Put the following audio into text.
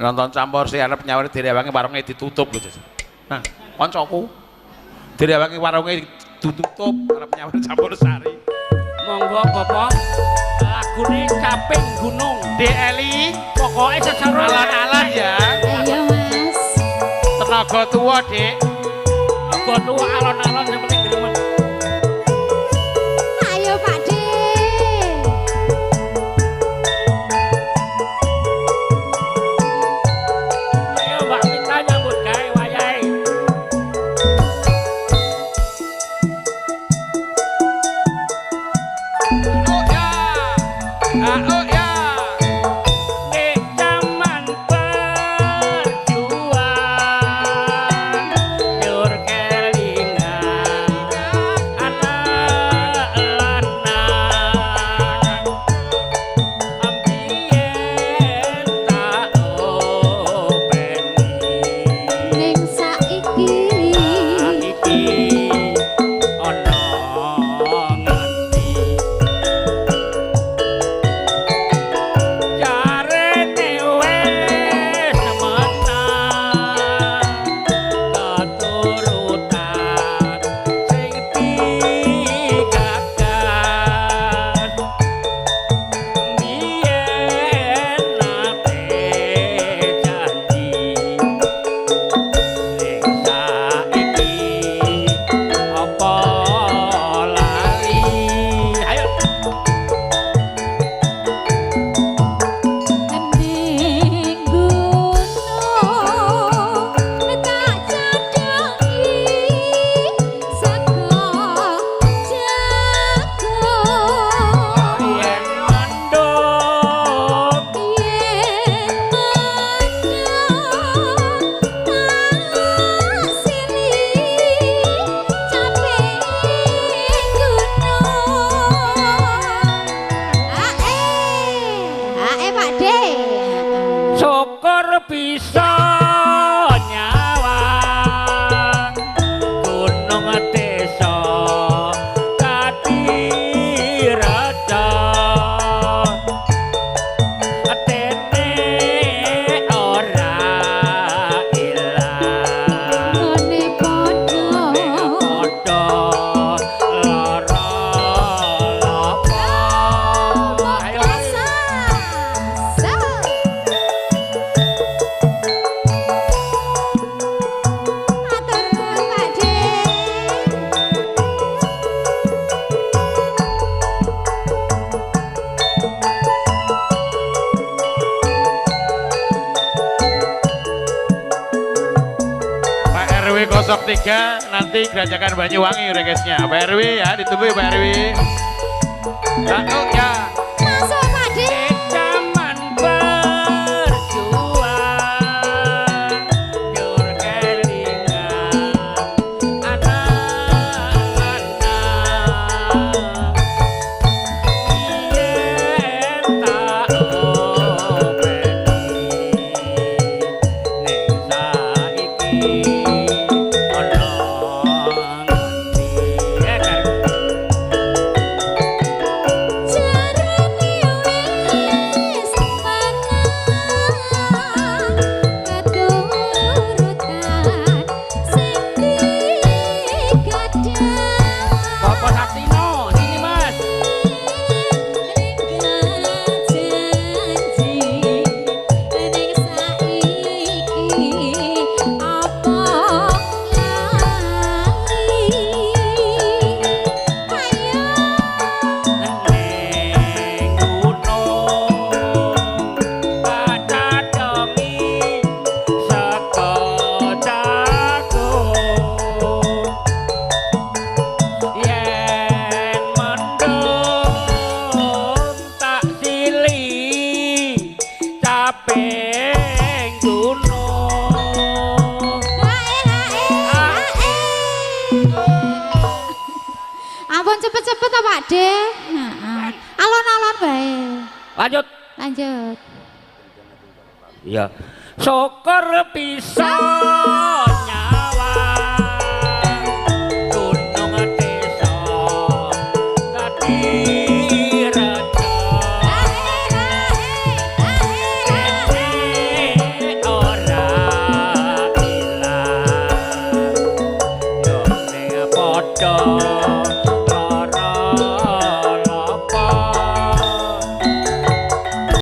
nonton campur si arep nyawari direwangi warunge ditutup lho. Nah, kancaku direwangi warunge ditutup arep nyawari campur sari. Monggo Bapak. Lagune Caping Gunung. Eli, Pokoke secara alon-alon ya. Ayo Mas. Tenaga tua, Dik. Tenaga tua alon-alon sing penting gremet. Ayo Pak De. Ayo Mbak Mita nyambut gawe wayahe. Oh ya. Oh ya. Nek jaman perjuangan dur kelingan anak lanang ambien tak openi Ning saiki iki ana ngerti jarene wis menang keturutan sing digagas biyen nate janji ning saiki apa lali ayo ning gunung tak cadhangi saka jago yen mandung yen mandang sili capek gunung Pak De syukur bisa nyawang gunung desa Kadiraja atene ora ilang ngene padha padha lara lapa ayo Pak RW 03 nanti Gerajakan Banyuwangi rekesnya. Pak RW ya, ditunggu ya Pak RW. Oh ya. Masuk Pak De Zaman berjuang dur kelingan anak-anak yen tak openi ning saiki ana ngerti cepet-cepet ta Pak De. Heeh. Alon-alon bae. Lanjut. Lanjut. Iya. Syukur bisa nyawa gunung desa Kadiraja padha